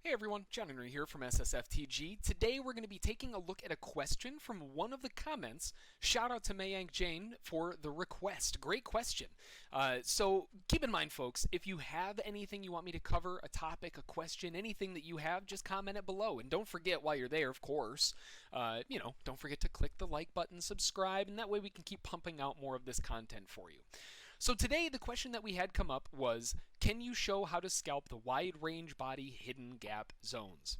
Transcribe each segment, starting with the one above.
Hey everyone, John Henry here from SSFTG. Today we're going to be taking a look at a question from one of the comments. Shout out to Mayank Jain for the request. Great question. So keep in mind, folks, if you have anything you want me to cover, a topic, a question, anything that you have, just comment it below. And don't forget while you're there, of course, don't forget to click the like button, subscribe, and that way we can keep pumping out more of this content for you. So today the question that we had come up was, can you show how to scalp the wide range body hidden gap zones?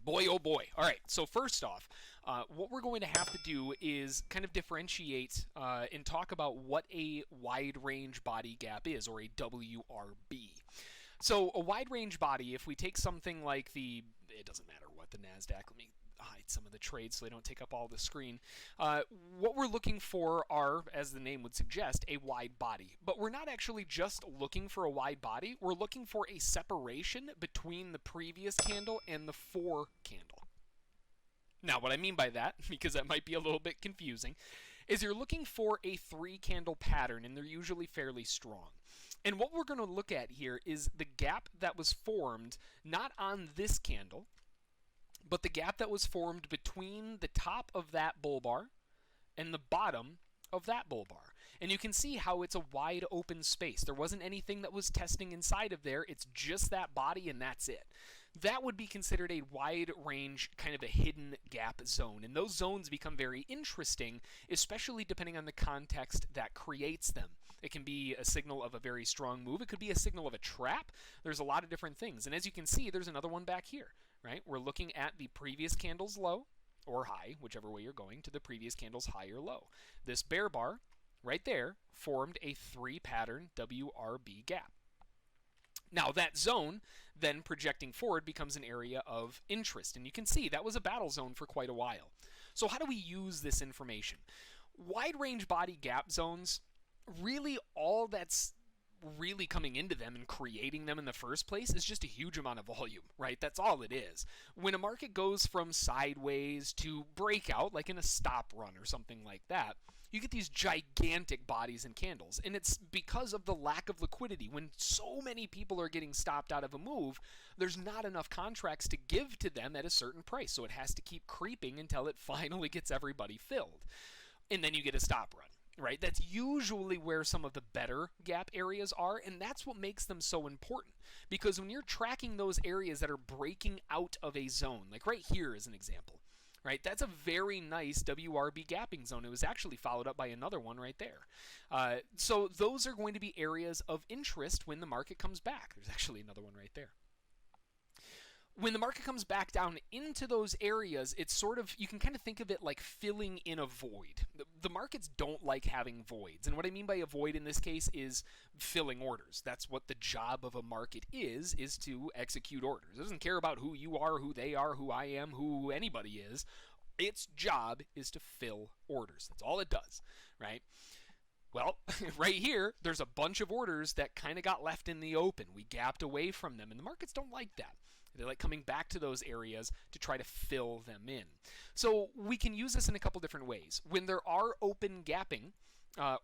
Boy, oh boy. All right, so first off, what we're going to have to do is kind of differentiate and talk about what a wide range body gap is, or a WRB. So a wide range body, if we take something like it doesn't matter what, the NASDAQ, let me hide some of the trades so they don't take up all the screen. What we're looking for are, as the name would suggest, a wide body. But we're not actually just looking for a wide body. We're looking for a separation between the previous candle and the 4 candle. Now, what I mean by that, because that might be a little bit confusing, is you're looking for a 3 candle pattern, and they're usually fairly strong. And what we're going to look at here is the gap that was formed not on this candle, but the gap that was formed between the top of that bull bar and the bottom of that bull bar. And you can see how it's a wide open space. There wasn't anything that was testing inside of there. It's just that body and that's it. That would be considered a wide range, kind of a hidden gap zone. And those zones become very interesting, especially depending on the context that creates them. It can be a signal of a very strong move. It could be a signal of a trap. There's a lot of different things. And as you can see, there's another one back here, right? We're looking at the previous candle's low, or high, whichever way you're going, to the previous candle's high or low. This bear bar right there formed a 3-pattern WRB gap. Now that zone, then projecting forward, becomes an area of interest. And you can see that was a battle zone for quite a while. So how do we use this information? Wide range body gap zones, really all that's really coming into them and creating them in the first place is just a huge amount of volume, right? That's all it is. When a market goes from sideways to breakout, like in a stop run or something like that, you get these gigantic bodies and candles. And it's because of the lack of liquidity. When so many people are getting stopped out of a move, there's not enough contracts to give to them at a certain price. So it has to keep creeping until it finally gets everybody filled. And then you get a stop run. Right? That's usually where some of the better gap areas are, and that's what makes them so important. Because when you're tracking those areas that are breaking out of a zone, like right here is an example, right? That's a very nice WRB gapping zone. It was actually followed up by another one right there. So those are going to be areas of interest when the market comes back. There's actually another one right there. When the market comes back down into those areas, it's sort of, you can kind of think of it like filling in a void. The markets don't like having voids. And what I mean by a void in this case is filling orders. That's what the job of a market is to execute orders. It doesn't care about who you are, who they are, who I am, who anybody is. Its job is to fill orders. That's all it does, right? Well, right here, there's a bunch of orders that kind of got left in the open. We gapped away from them, and the markets don't like that. They like coming back to those areas to try to fill them in. So we can use this in a couple different ways. When there are open gapping, that's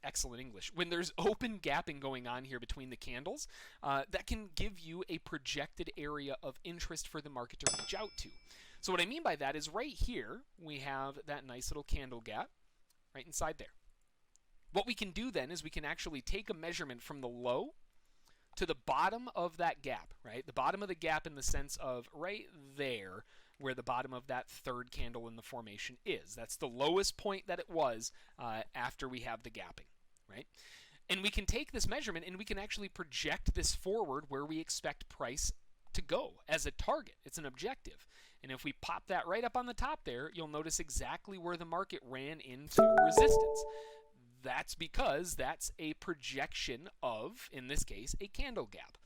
excellent English. When there's open gapping going on here between the candles, that can give you a projected area of interest for the market to reach out to. So what I mean by that is right here, we have that nice little candle gap right inside there. What we can do then is we can actually take a measurement from the low to the bottom of that gap, right? The bottom of the gap in the sense of right there where the bottom of that 3rd candle in the formation is. That's the lowest point that it was after we have the gapping, right? And we can take this measurement and we can actually project this forward where we expect price to go as a target. It's an objective. And if we pop that right up on the top there, you'll notice exactly where the market ran into resistance. That's because that's a projection of, in this case, a candle gap.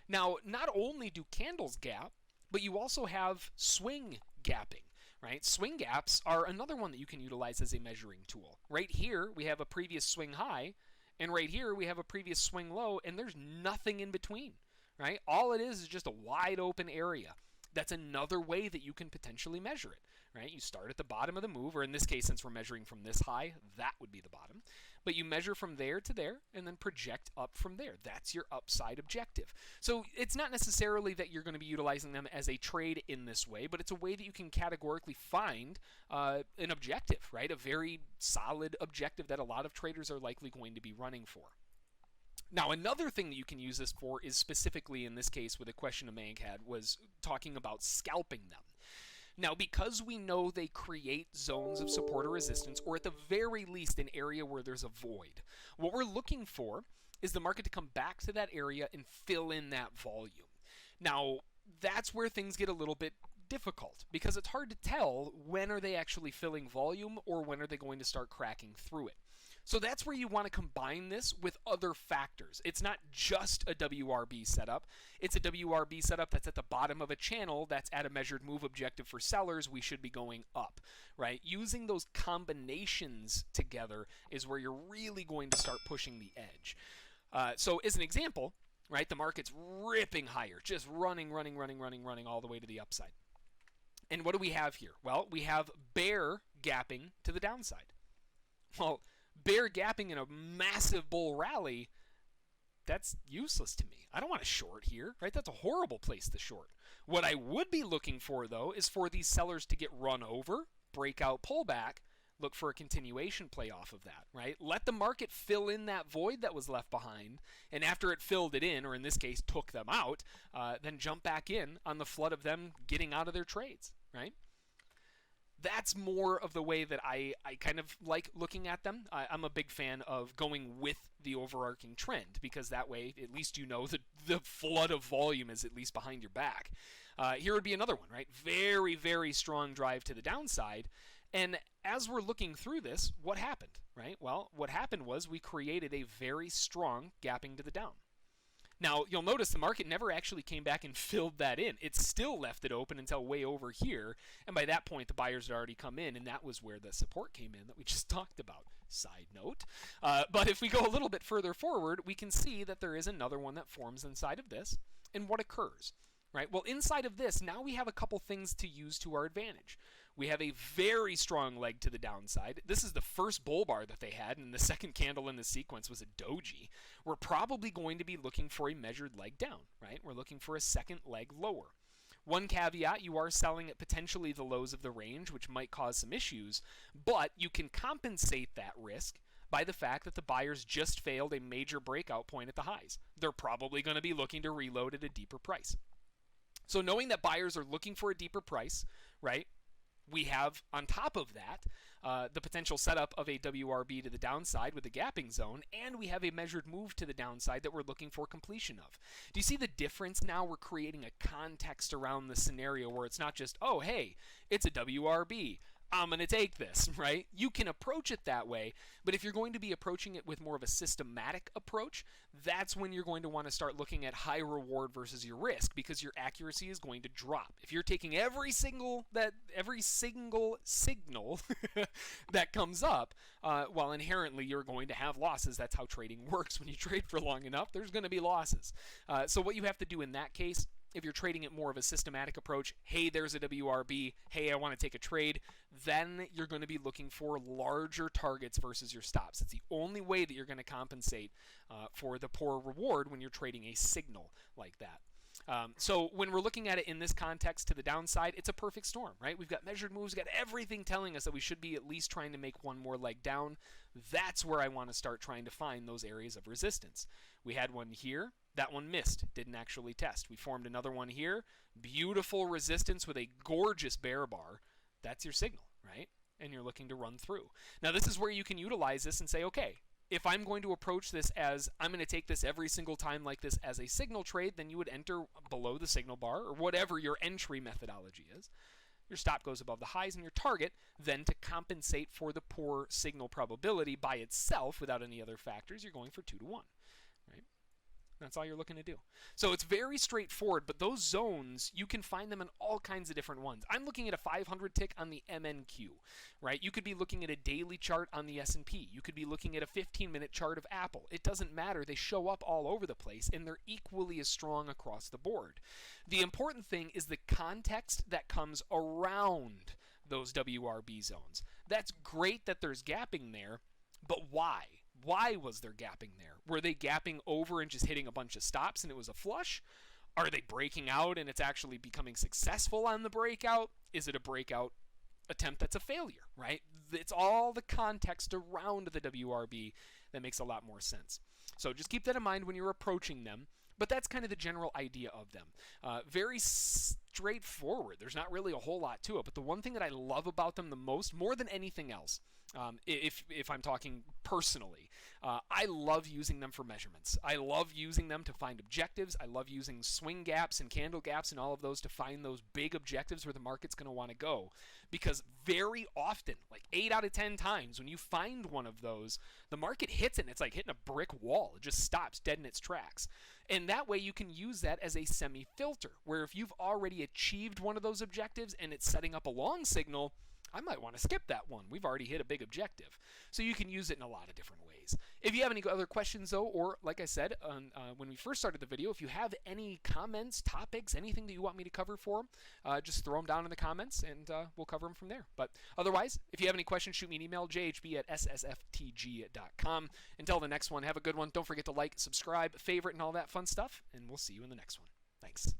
Now, not only do candles gap, but you also have swing gapping, right? Swing gaps are another one that you can utilize as a measuring tool. Right here, we have a previous swing high, and right here, we have a previous swing low, and there's nothing in between, right? All it is just a wide open area. That's another way that you can potentially measure it, right? You start at the bottom of the move, or in this case, since we're measuring from this high, that would be the bottom. But you measure from there to there and then project up from there. That's your upside objective. So it's not necessarily that you're going to be utilizing them as a trade in this way, but it's a way that you can categorically find an objective, right? A very solid objective that a lot of traders are likely going to be running for. Now, another thing that you can use this for is specifically in this case with a question a Mayank had was talking about scalping them. Now, because we know they create zones of support or resistance, or at the very least an area where there's a void, what we're looking for is the market to come back to that area and fill in that volume. Now, that's where things get a little bit difficult because it's hard to tell when are they actually filling volume or when are they going to start cracking through it. So that's where you want to combine this with other factors. It's not just a WRB setup. It's a WRB setup that's at the bottom of a channel that's at a measured move objective for sellers. We should be going up, right? Using those combinations together is where you're really going to start pushing the edge. So as an example, right, the market's ripping higher, just running all the way to the upside. And what do we have here? Well, we have bear gapping to the downside. Well, bear gapping in a massive bull rally, that's useless to me. I don't want to short here, right? That's a horrible place to short. What I would be looking for, though, is for these sellers to get run over, breakout pullback, look for a continuation play off of that, right? Let the market fill in that void that was left behind, and after it filled it in, or in this case, took them out, then jump back in on the flood of them getting out of their trades, right? That's more of the way that I kind of like looking at them. I'm a big fan of going with the overarching trend because that way at least you know that the flood of volume is at least behind your back. Here would be another one, right? Very, very strong drive to the downside. And as we're looking through this, what happened, right? Well, what happened was we created a very strong gapping to the down. Now, you'll notice the market never actually came back and filled that in. It still left it open until way over here, and by that point, the buyers had already come in, and that was where the support came in that we just talked about. Side note. But if we go a little bit further forward, we can see that there is another one that forms inside of this, and what occurs, right? Well, inside of this, now we have a couple things to use to our advantage. We have a very strong leg to the downside. This is the first bull bar that they had, and the second candle in the sequence was a doji. We're probably going to be looking for a measured leg down, right? We're looking for a second leg lower. One caveat, you are selling at potentially the lows of the range, which might cause some issues, but you can compensate that risk by the fact that the buyers just failed a major breakout point at the highs. They're probably going to be looking to reload at a deeper price. So knowing that buyers are looking for a deeper price, right? We have, on top of that, the potential setup of a WRB to the downside with a gapping zone, and we have a measured move to the downside that we're looking for completion of. Do you see the difference now? We're creating a context around the scenario where it's not just, oh, hey, it's a WRB. I'm going to take this, right? You can approach it that way, but if you're going to be approaching it with more of a systematic approach, that's when you're going to want to start looking at high reward versus your risk because your accuracy is going to drop. If you're taking every single signal that comes up, well, inherently you're going to have losses. That's how trading works. When you trade for long enough, there's going to be losses. So what you have to do in that case, if you're trading it more of a systematic approach, hey, there's a WRB, hey, I want to take a trade, then you're going to be looking for larger targets versus your stops. It's the only way that you're going to compensate for the poor reward when you're trading a signal like that. So when we're looking at it in this context to the downside, it's a perfect storm, right? We've got measured moves, we've got everything telling us that we should be at least trying to make one more leg down. That's where I want to start trying to find those areas of resistance. We had one here. That one missed, didn't actually test. We formed another one here. Beautiful resistance with a gorgeous bear bar. That's your signal, right? And you're looking to run through. Now, this is where you can utilize this and say, okay, if I'm going to approach this as I'm going to take this every single time like this as a signal trade, then you would enter below the signal bar or whatever your entry methodology is. Your stop goes above the highs and your target, then to compensate for the poor signal probability by itself without any other factors, you're going for 2 to 1, right? That's all you're looking to do. So it's very straightforward, but those zones, you can find them in all kinds of different ones. I'm looking at a 500 tick on the MNQ, right? You could be looking at a daily chart on the S&P. You could be looking at a 15-minute chart of Apple. It doesn't matter. They show up all over the place, and they're equally as strong across the board. The important thing is the context that comes around those WRB zones. That's great that there's gapping there, but why? Why was there gapping there? Were they gapping over and just hitting a bunch of stops and it was a flush? Are they breaking out and it's actually becoming successful on the breakout? Is it a breakout attempt that's a failure, right? It's all the context around the WRB that makes a lot more sense. So just keep that in mind when you're approaching them. But that's kind of the general idea of them. Very straightforward. There's not really a whole lot to it. But the one thing that I love about them the most, more than anything else, if I'm talking personally, I love using them for measurements. I love using them to find objectives. I love using swing gaps and candle gaps and all of those to find those big objectives where the market's going to want to go. Because very often, like 8 out of 10 times, when you find one of those, the market hits it and it's like hitting a brick wall. It just stops dead in its tracks. And that way you can use that as a semi-filter, where if you've already achieved one of those objectives and it's setting up a long signal, I might want to skip that one. We've already hit a big objective. So you can use it in a lot of different ways. If you have any other questions, though, or like I said when we first started the video, if you have any comments, topics, anything that you want me to cover for them, just throw them down in the comments and we'll cover them from there. But otherwise, if you have any questions, shoot me an email, jhb@ssftg.com. Until the next one, have a good one. Don't forget to like, subscribe, favorite, and all that fun stuff, and we'll see you in the next one. Thanks.